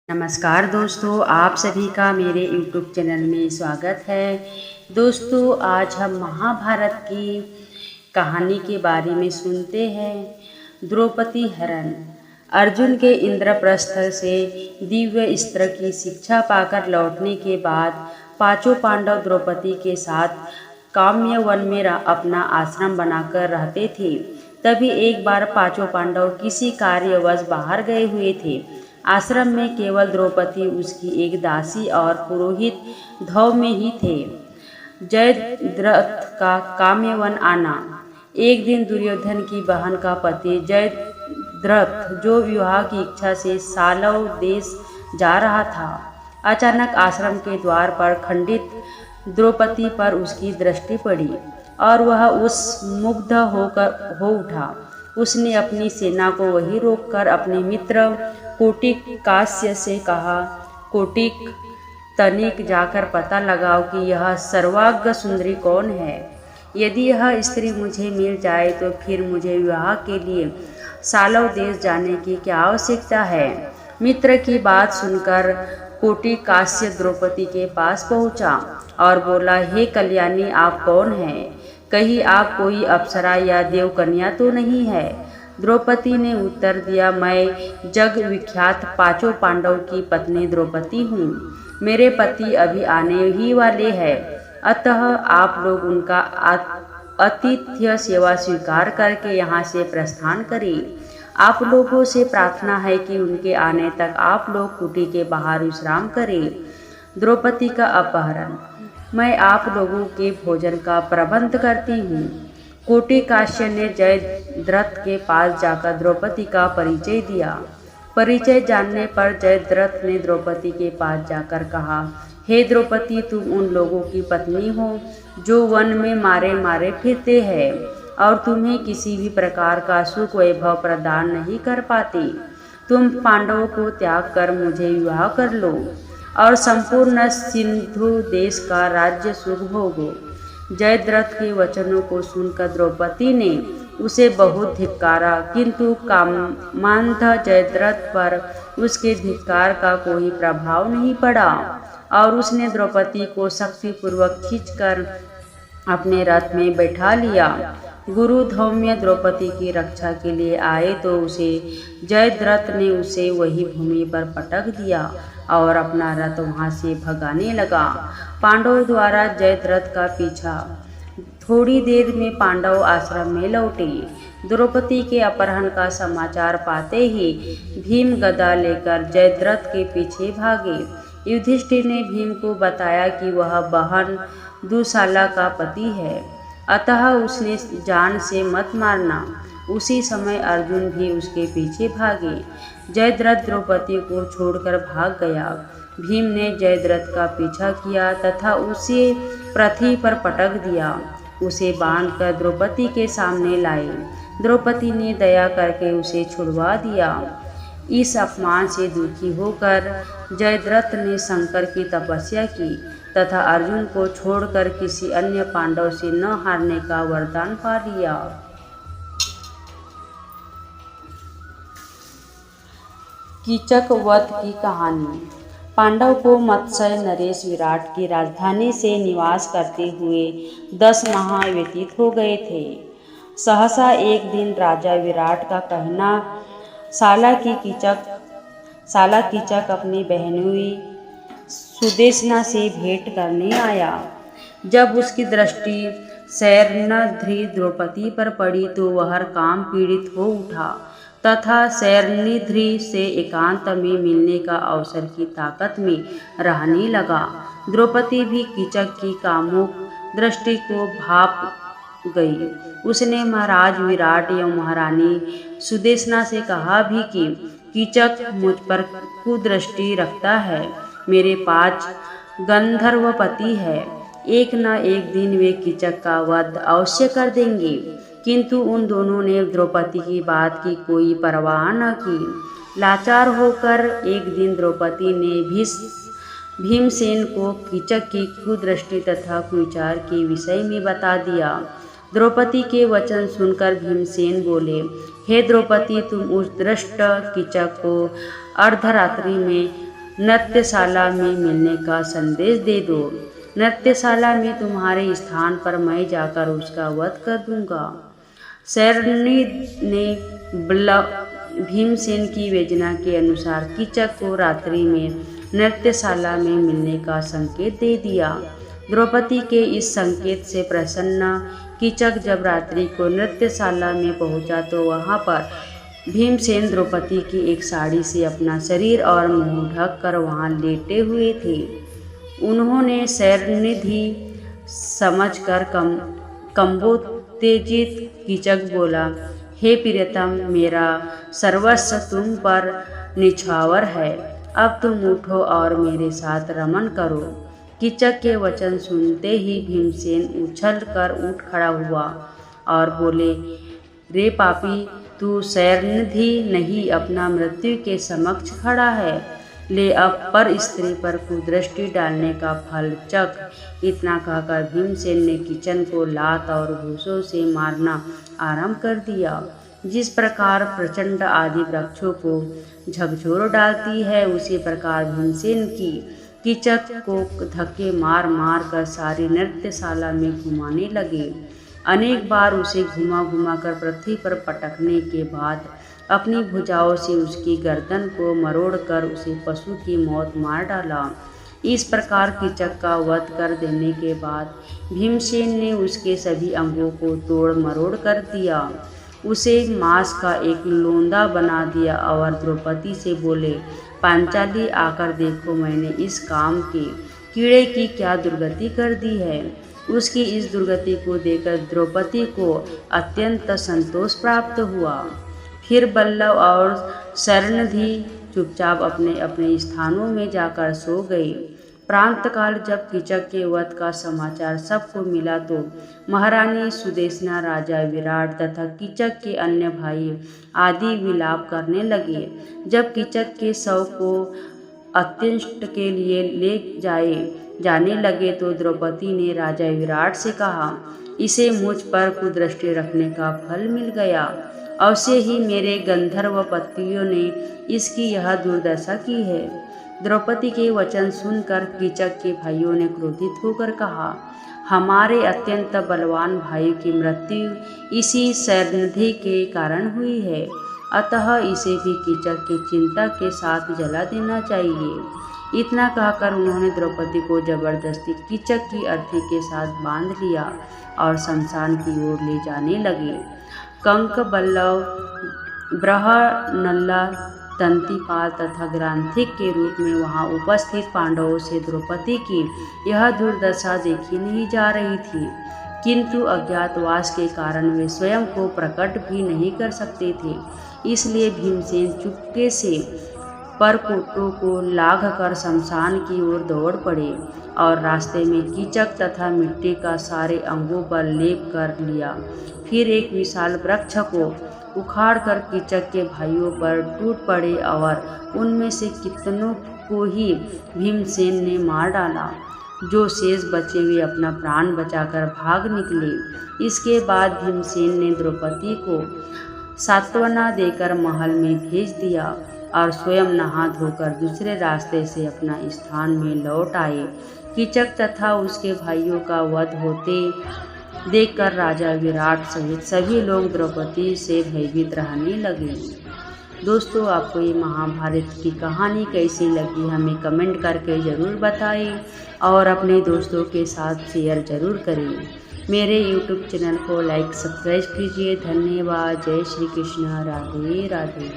नमस्कार दोस्तों, आप सभी का मेरे YouTube चैनल में स्वागत है। दोस्तों, आज हम महाभारत की कहानी के बारे में सुनते हैं। द्रौपदी हरण। अर्जुन के इंद्रप्रस्थ से दिव्य अस्त्र की शिक्षा पाकर लौटने के बाद पांचों पांडव द्रौपदी के साथ काम्य वन में अपना आश्रम बनाकर रहते थे। तभी एक बार पांचों पांडव किसी कार्यवश बाहर गए हुए थे। आश्रम में केवल द्रौपदी, उसकी एक दासी और पुरोहित धौ में ही थे। जयद्रथ का काम्यवन आना। एक दिन दुर्योधन की बहन का पति जयद्रथ, जो विवाह की इच्छा से सालव देश जा रहा था, अचानक आश्रम के द्वार पर खंडित द्रौपदी पर उसकी दृष्टि पड़ी और वह उस मुग्ध हो उठा। उसने अपनी सेना को वहीं रोककर अपने मित्र कोटिक कास्य से कहा, कोटिक, तनिक जाकर पता लगाओ कि यह सर्वांग सुंदरी कौन है। यदि यह स्त्री मुझे मिल जाए तो फिर मुझे विवाह के लिए सालव देश जाने की क्या आवश्यकता है। मित्र की बात सुनकर कोटिक कास्य द्रौपदी के पास पहुंचा और बोला, हे कल्याणी, आप कौन हैं? कहीं आप कोई अप्सरा या देवकन्या तो नहीं है? द्रौपदी ने उत्तर दिया, मैं जग विख्यात पांचों पांडव की पत्नी द्रौपदी हूँ। मेरे पति अभी आने ही वाले हैं, अतः आप लोग उनका आतिथ्य सेवा स्वीकार करके यहाँ से प्रस्थान करें। आप लोगों से प्रार्थना है कि उनके आने तक आप लोग कुटी के बाहर विश्राम करें। द्रौपदी का अपहरण। मैं आप लोगों के भोजन का प्रबंध करती हूँ। कोटिक कास्य ने जयद्रथ के पास जाकर द्रौपदी का परिचय दिया। परिचय जानने पर जयद्रथ ने द्रौपदी के पास जाकर कहा, हे द्रौपदी, तुम उन लोगों की पत्नी हो जो वन में मारे मारे फिरते हैं और तुम्हें किसी भी प्रकार का सुख वैभव प्रदान नहीं कर पाती। तुम पांडवों को त्याग कर मुझे विवाह कर लो और संपूर्ण सिंधु देश का राज्य सुख भोगो। जयद्रथ के वचनों को सुनकर द्रौपदी ने उसे बहुत धिक्कारा, किंतु कामांध जयद्रथ पर उसके धिक्कार का कोई प्रभाव नहीं पड़ा और उसने द्रौपदी को शक्तिपूर्वक खींचकर अपने रथ में बैठा लिया। गुरु धौम्य द्रौपदी की रक्षा के लिए आए तो उसे जयद्रथ ने उसे वही भूमि पर पटक दिया और अपना रथ वहां से भगाने लगा। पांडवों द्वारा जयद्रथ का पीछा। थोड़ी देर में पांडव आश्रम में लौटे। द्रौपदी के अपहरण का समाचार पाते ही भीम गदा लेकर जयद्रथ के पीछे भागे। युधिष्ठिर ने भीम को बताया कि वह बहन दुशाला का पति है, अतः उसने जान से मत मारना। उसी समय अर्जुन भी उसके पीछे भागे। जयद्रथ द्रौपदी को छोड़कर भाग गया। भीम ने जयद्रथ का पीछा किया तथा उसे पृथ्वी पर पटक दिया। उसे बांधकर द्रौपदी के सामने लाए। द्रौपदी ने दया करके उसे छुड़वा दिया। इस अपमान से दुखी होकर जयद्रथ ने शंकर की तपस्या की तथा अर्जुन को छोड़कर किसी अन्य पांडव से न हारने का वरदान पा लिया। कीचक वध की कहानी। पांडव को मत्स्य नरेश विराट की राजधानी से निवास करते हुए 10 माह व्यतीत हो गए थे। सहसा एक दिन राजा विराट का कहना साला कीचक अपनी बहनोई सुदेशना से भेंट करने आया। जब उसकी दृष्टि शैरनिधि द्रौपदी पर पड़ी तो वह काम पीड़ित हो उठा तथा शैरनिधि से एकांत में मिलने का अवसर की ताकत में रहने लगा। द्रौपदी भी कीचक की कामुक दृष्टि को भाप गई। उसने महाराज विराट एवं महारानी सुदेशना से कहा भी कि कीचक मुझ पर कुदृष्टि रखता है। मेरे 5 गंधर्व पति है, एक न एक दिन वे कीचक का वध अवश्य कर देंगे। किंतु उन दोनों ने द्रौपदी की बात की कोई परवाह न की। लाचार होकर एक दिन द्रौपदी ने भीमसेन को कीचक की कुदृष्टि तथा कुविचार के विषय में बता दिया। द्रौपदी के वचन सुनकर भीमसेन बोले, हे द्रौपदी, तुम उस दुष्ट कीचक को अर्धरात्रि में नृत्यशाला में मिलने का संदेश दे दो। नृत्यशाला में तुम्हारे स्थान पर मैं जाकर उसका वध कर दूंगा। शैरनिध ने भीमसेन की योजना के अनुसार कीचक को रात्रि में नृत्यशाला में मिलने का संकेत दे दिया। द्रौपदी के इस संकेत से प्रसन्न कीचक जब रात्रि को नृत्यशाला में पहुंचा तो वहां पर भीमसेन द्रौपदी की एक साड़ी से अपना शरीर और मुंह ढक कर वहां लेटे हुए थे। उन्होंने शैरनिधि समझकर कंबोत्तेजित कीचक बोला, हे प्रियतम, मेरा सर्वस्व तुम पर निछावर है। अब तुम उठो और मेरे साथ रमन करो। कीचक के वचन सुनते ही भीमसेन उछल कर उठ खड़ा हुआ और बोले, रे पापी, तू शैरनिधि नहीं अपना मृत्यु के समक्ष खड़ा है। ले अब पर स्त्री पर कुदृष्टि डालने का फल चख। इतना कहकर भीमसेन ने कीचक को लात और घूंसों से मारना आरंभ कर दिया। जिस प्रकार प्रचंड आदि वृक्षों को झकझोर डालती है, उसी प्रकार भीमसेन की कीचक को धक्के मार मार कर सारी नृत्यशाला में घुमाने लगे। अनेक बार उसे घुमा घुमा कर पृथ्वी पर पटकने के बाद अपनी भुजाओं से उसकी गर्दन को मरोड़कर उसे पशु की मौत मार डाला। इस प्रकार कीचक का वध कर देने के बाद भीमसेन ने उसके सभी अंगों को तोड़ मरोड़ कर दिया, उसे मांस का एक लोंदा बना दिया और द्रौपदी से बोले, पांचाली, आकर देखो मैंने इस काम के कीड़े की क्या दुर्गति कर दी है। उसकी इस दुर्गति को देखकर द्रौपदी को अत्यंत संतोष प्राप्त हुआ। फिर बल्लव और शैरनिधि चुपचाप अपने अपने स्थानों में जाकर सो गए। प्रातःकाल जब कीचक के वध का समाचार सबको मिला तो महारानी सुदेशना, राजा विराट तथा कीचक के अन्य भाई आदि विलाप करने लगे। जब कीचक के शव को अंत्येष्टि के लिए ले जाने लगे तो द्रौपदी ने राजा विराट से कहा, इसे मुझ पर कुदृष्टि रखने का फल मिल गया। अवश्य ही मेरे गंधर्व पतियों ने इसकी यह दुर्दशा की है। द्रौपदी के वचन सुनकर कीचक के भाइयों ने क्रोधित होकर कहा, हमारे अत्यंत बलवान भाई की मृत्यु इसी शैरनिधि के कारण हुई है, अतः इसे भी कीचक की चिंता के साथ जला देना चाहिए। इतना कहकर उन्होंने द्रौपदी को जबरदस्ती कीचक की अर्थी के साथ बांध लिया और शमशान की ओर ले जाने लगे। कंक, बल्लव, बृहन्नला, तंतीपाल तथा ग्रांथिक के रूप में वहां उपस्थित पांडवों से द्रौपदी की यह दुर्दशा देखी नहीं जा रही थी, किंतु अज्ञातवास के कारण वे स्वयं को प्रकट भी नहीं कर सकते थे। इसलिए भीमसेन चुपके से परकोटों को लाघ कर शमशान की ओर दौड़ पड़े और रास्ते में कीचक तथा मिट्टी का सारे अंगों पर लेप कर लिया। फिर एक विशाल वृक्ष को उखाड़कर कीचक के भाइयों पर टूट पड़े और उनमें से कितनों को ही भीमसेन ने मार डाला। जो शेष बचे वे अपना प्राण बचाकर भाग निकले। इसके बाद भीमसेन ने द्रौपदी को सांत्वना देकर महल में भेज दिया और स्वयं नहा धोकर दूसरे रास्ते से अपना स्थान में लौट आए। कीचक तथा उसके भाइयों का वध होते देखकर राजा विराट सहित सभी लोग द्रौपदी से भयभीत रहने लगे। दोस्तों, आपको ये महाभारत की कहानी कैसी लगी हमें कमेंट करके ज़रूर बताएं और अपने दोस्तों के साथ शेयर ज़रूर करें। मेरे YouTube चैनल को लाइक सब्सक्राइब कीजिए। धन्यवाद। जय श्री कृष्ण। राधे राधे।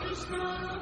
Krishna